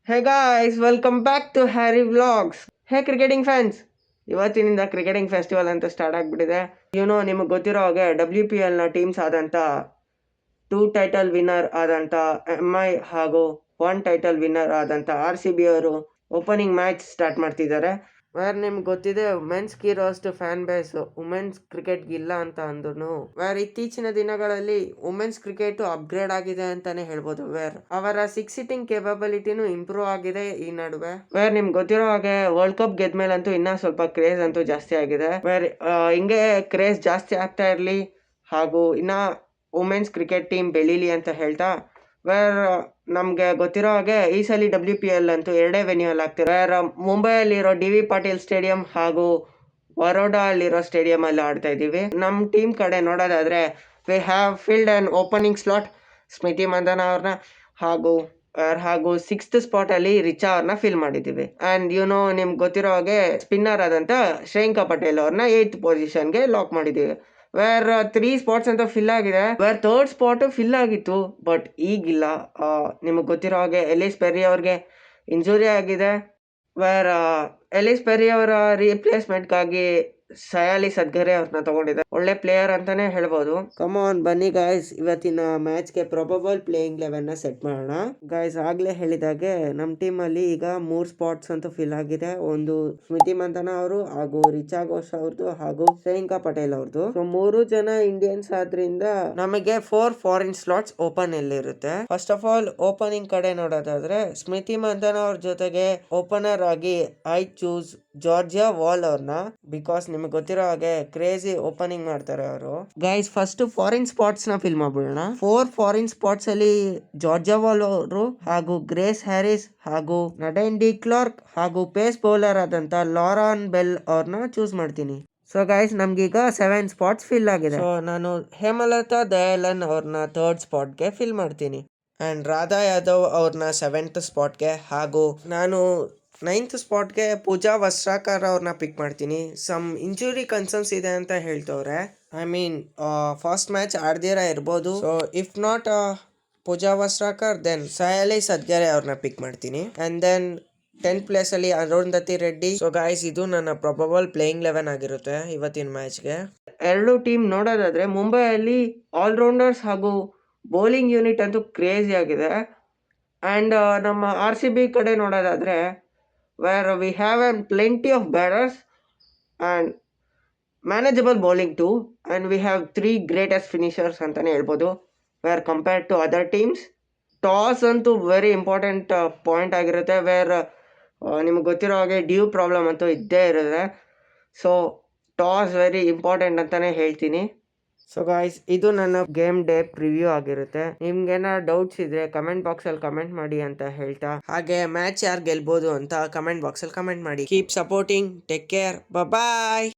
Hey guys, welcome back to Harry vlogs. Hey cricketing fans, ಇವತ್ತಿನಿಂದ cricketing festival ಅಂತ start ಆಗಿಬಿಟ್ಟಿದೆ. ನಿಮಗೆ ಗೊತ್ತಿರೋ ಹಾಗೆ WPL ಟೀಮ್ಸ್ ಆದಂಥ 2 ಟೈಟಲ್ ವಿನ್ನರ್ ಆದಂಥ MI ಹಾಗೂ 1 ಟೈಟಲ್ ವಿನ್ನರ್ ಆದಂಥ RCB ಅವರು ಓಪನಿಂಗ್ ಮ್ಯಾಚ್ ಸ್ಟಾರ್ಟ್ ಮಾಡ್ತಿದ್ದಾರೆ. ವೇರ್ ನಿಮ್ಗೆ ಗೊತ್ತಿದೆ, ವುಮೆನ್ಸ್ಗೆ ಇರೋಷ್ಟು ಫ್ಯಾನ್ ಬೇಸ್ ವುಮೆನ್ಸ್ ಕ್ರಿಕೆಟ್ಗೆ ಇಲ್ಲ ಅಂತ ಅಂದ್ರೂ ವೇರ್ ಇತ್ತೀಚಿನ ದಿನಗಳಲ್ಲಿ ವುಮೆನ್ಸ್ ಕ್ರಿಕೆಟ್ ಅಪ್ಗ್ರೇಡ್ ಆಗಿದೆ ಅಂತಾನೆ ಹೇಳ್ಬೋದು. ವೇರ್ ಅವರ ಸಿಟ್ಟಿಂಗ್ ಕೇಪಬಿಲಿಟಿನೂ ಇಂಪ್ರೂವ್ ಆಗಿದೆ ಈ ನಡುವೆ. ವೇರ್ ನಿಮ್ಗೆ ಗೊತ್ತಿರೋ ಹಾಗೆ ವರ್ಲ್ಡ್ ಕಪ್ ಗೆದ್ಮೇಲಂತೂ ಇನ್ನ ಸ್ವಲ್ಪ ಕ್ರೇಜ್ ಅಂತೂ ಜಾಸ್ತಿ ಆಗಿದೆ. ವೇರ್ ಹಿಂಗೆ ಕ್ರೇಜ್ ಜಾಸ್ತಿ ಆಗ್ತಾ ಇರಲಿ ಹಾಗೂ ಇನ್ನ ವುಮೆನ್ಸ್ ಕ್ರಿಕೆಟ್ ಟೀಮ್ ಬೆಳೀಲಿ ಅಂತ ಹೇಳ್ತಾ, ವೇರ್ ನಮಗೆ ಗೊತ್ತಿರೋ ಹಾಗೆ ಈ ಸಲ WPL ಅಂತೂ 2 ವೆನ್ಯೂ ಅಲ್ಲಿ ಆಗ್ತಿದೆ. ವೇರ್ ಮುಂಬೈಯಲ್ಲಿರೋ DV ಪಾಟೀಲ್ ಸ್ಟೇಡಿಯಂ ಹಾಗೂ ವರೋಡಾ ಅಲ್ಲಿರೋ ಸ್ಟೇಡಿಯಂ ಅಲ್ಲಿ ಆಡ್ತಾ ಇದ್ದೀವಿ. ನಮ್ಮ ಟೀಮ್ ಕಡೆ ನೋಡೋದಾದ್ರೆ we have filled on opening slot Smriti Mandhana ಅವ್ರನ್ನ ಹಾಗೂ 6th ಸ್ಪಾಟ್ ಅಲ್ಲಿ ರಿಚಾ ಅವ್ರನ್ನ ಫಿಲ್ ಮಾಡಿದ್ದೀವಿ. ಅಂಡ್ ನಿಮ್ಗೆ ಗೊತ್ತಿರೋ ಹಾಗೆ ಸ್ಪಿನ್ನರ್ ಆದಂತ ಶ್ರೇಯಾಂಕ ಪಟೇಲ್ ಅವ್ರನ್ನ 8th ಪೊಸಿಷನ್ಗೆ ಲಾಕ್ ಮಾಡಿದ್ದೀವಿ. ವೇರ್ 3 ಸ್ಪಾಟ್ಸ್ ಅಂತ ಫಿಲ್ ಆಗಿದೆ. ವೇರ್ 3rd ಸ್ಪಾಟ್ ಫಿಲ್ ಆಗಿತ್ತು, ಬಟ್ ಈಗಿಲ್ಲ. ನಿಮಗೆ ಗೊತ್ತಿರೋ ಹಾಗೆ ಎಲಿಸ್ ಪೆರಿ ಅವ್ರಿಗೆ ಇಂಜುರಿ ಆಗಿದೆ. ವೇರ್ ಎಲಿಸ್ ಪೆರಿ ಅವರ ರೀಪ್ಲೇಸ್ಮೆಂಟ್ಗಾಗಿ ಸಯಾಲಿ ಸದ್ಗರೆ ಅವ್ರನ್ನ ತಗೊಂಡಿದ್ದಾರೆ. ಒಳ್ಳೆ ಪ್ಲೇಯರ್ ಅಂತಾನೆ ಹೇಳ್ಬೋದು. ಕಮಾನ್ ಬನ್ನಿ ಗಾಯ್ಸ್, ಇವತ್ತಿನ ಮ್ಯಾಚ್ಗೆ ಪ್ರೊಬಬಲ್ ಪ್ಲೇಯಿಂಗ್ 11 ಸೆಟ್ ಮಾಡೋಣ. ಗಾಯ್ಸ್ ಆಗ್ಲೇ ಹೇಳಿದಾಗೆ ನಮ್ಮ ಟೀಮ್ ಅಲ್ಲಿ ಈಗ 3 ಸ್ಪಾಟ್ಸ್ ಅಂತೂ ಫಿಲ್ ಆಗಿದೆ. ಒಂದು ಸ್ಮೃತಿ ಮಂಥನ ಅವರು ಹಾಗೂ ರಿಚಾ ಘೋಷ್ ಅವ್ರದ್ದು ಹಾಗೂ ಶ್ರೇಯಾಂಕ ಪಟೇಲ್ ಅವ್ರದ್ದು. ಸೊ 3 ಜನ ಇಂಡಿಯನ್ಸ್ ಆದ್ರಿಂದ ನಮಗೆ 4 ಫಾರಿನ್ ಸ್ಲಾಟ್ಸ್ ಓಪನ್ ಇರುತ್ತೆ. ಫಸ್ಟ್ ಆಫ್ ಆಲ್ ಓಪನಿಂಗ್ ಕಡೆ ನೋಡೋದಾದ್ರೆ ಸ್ಮೃತಿ ಮಂಥನ ಅವ್ರ ಜೊತೆಗೆ ಓಪನರ್ ಆಗಿ ಐ ಚೂಸ್ ಜಾರ್ಜಿಯಾ ವಾಲ್ ಅವ್ರನ್ನ, ಬಿಕಾಸ್ ನಿಮಗೆ ಗೊತ್ತಿರೋ ಹಾಗೆ ಕ್ರೇಜಿ ಓಪನಿಂಗ್ ಮಾಡ್ತಾರೆ ಅವರು. ಗೈಸ್ ಫಸ್ಟ್ ಫಾರಿನ್ ಸ್ಪಾಟ್ಸ್ ನ ಫಿಲ್ ಮಾಡ್ಬಿಡೋಣ. 4 ಫಾರಿನ್ ಸ್ಪಾಟ್ಸ್ ಅಲ್ಲಿ ಜಾರ್ಜಿಯಾ ವಾಲ್ ಅವರು ಹಾಗೂ ಗ್ರೇಸ್ ಹ್ಯಾರಿಸ್ ಹಾಗೂ ನಡೈನ್ ಡಿ ಕ್ಲಾರ್ಕ್ ಹಾಗೂ ಪೇಸ್ ಬೌಲರ್ ಆದಂತ ಲಾರಾನ್ ಬೆಲ್ ಅವ್ರನ್ನ ಚೂಸ್ ಮಾಡ್ತೀನಿ. ಸೊ ಗೈಸ್ ನಮ್ಗೀಗ 7 ಸ್ಪಾಟ್ಸ್ ಫಿಲ್ ಆಗಿದೆ. ಸೊ ನಾನು ಹೇಮಲತಾ ದಯಾಲನ್ ಅವ್ರನ್ನ 3rd ಸ್ಪಾಟ್ಗೆ ಫಿಲ್ ಮಾಡ್ತೀನಿ. ಅಂಡ್ ರಾಧಾ ಯಾದವ್ ಅವ್ರನ್ನ 7th ಸ್ಪಾಟ್ಗೆ ಹಾಗೂ ನಾನು 9th ಸ್ಪಾಟ್ಗೆ ಪೂಜಾ ವಸ್ತ್ರಾಕರ್ ಅವ್ರನ್ನ ಪಿಕ್ ಮಾಡ್ತೀನಿ. ಸಮ್ ಇಂಜುರಿ ಕನ್ಸರ್ನ್ಸ್ ಇದೆ ಅಂತ ಹೇಳ್ತವ್ರೆ. ಐ ಮೀನ್ ಫಸ್ಟ್ ಮ್ಯಾಚ್ ಆಡ್ದಿರ ಇರ್ಬೋದು. So if not Pooja Vastrakar, then Sayali Satghare ಅವ್ರನ್ನ ಪಿಕ್ ಮಾಡ್ತೀನಿ. ಅಂಡ್ ದೆನ್ 10th ಪ್ಲೇಸ್ ಅಲ್ಲಿ ಅರುಂಧತಿ ರೆಡ್ಡಿ. ಸೊ ಗಾಯ್ಸ್ ಇದು ನನ್ನ ಪ್ರೊಬಬಲ್ ಪ್ಲೇಯಿಂಗ್ 11 ಆಗಿರುತ್ತೆ ಇವತ್ತಿನ ಮ್ಯಾಚ್ಗೆ. 2 ಟೀಮ್ ನೋಡೋದಾದ್ರೆ ಮುಂಬೈಯಲ್ಲಿ ಆಲ್ರೌಂಡರ್ಸ್ ಹಾಗೂ ಬೌಲಿಂಗ್ ಯೂನಿಟ್ ಅಂತೂ ಕ್ರೇಜಿ ಆಗಿದೆ. ಅಂಡ್ ನಮ್ಮ RCB ಕಡೆ ನೋಡೋದಾದ್ರೆ where we have plenty of batters and manageable bowling too, and we have 3 greatest finishers ಅಂತಾನೆ ಹೇಳ್ಬೋದು. where compared to other teams, toss ಅಂತೂ ವೆರಿ ಇಂಪಾರ್ಟೆಂಟ್ ಪಾಯಿಂಟ್ ಆಗಿರುತ್ತೆ. ವೇರ್ ನಿಮ್ಗೆ ಗೊತ್ತಿರೋ ಹಾಗೆ ಡ್ಯೂ ಪ್ರಾಬ್ಲಮ್ ಅಂತೂ ಇದ್ದೇ ಇರುತ್ತೆ. ಸೊ ಟಾಸ್ ವೆರಿ ಇಂಪಾರ್ಟೆಂಟ್ ಅಂತಾನೆ ಹೇಳ್ತೀನಿ. ಸೊ ಗಾಯ್ಸ್ ಇದು ನನ್ನ ಗೇಮ್ ಡೇ ಪ್ರಿವ್ಯೂ ಆಗಿರುತ್ತೆ. ನಿಮ್ಗೇನಾದ್ರು ಡೌಟ್ಸ್ ಇದ್ರೆ ಕಮೆಂಟ್ ಬಾಕ್ಸ್ ಅಲ್ಲಿ ಕಮೆಂಟ್ ಮಾಡಿ ಅಂತ ಹೇಳ್ತಾ, ಹಾಗೆ ಮ್ಯಾಚ್ ಯಾರು ಗೆಲ್ಬೋದು ಅಂತ ಕಮೆಂಟ್ ಬಾಕ್ಸ್ ಅಲ್ಲಿ ಕಮೆಂಟ್ ಮಾಡಿ. ಕೀಪ್ ಸಪೋರ್ಟಿಂಗ್, ಟೇಕ್ ಕೇರ್, ಬಾಯ್.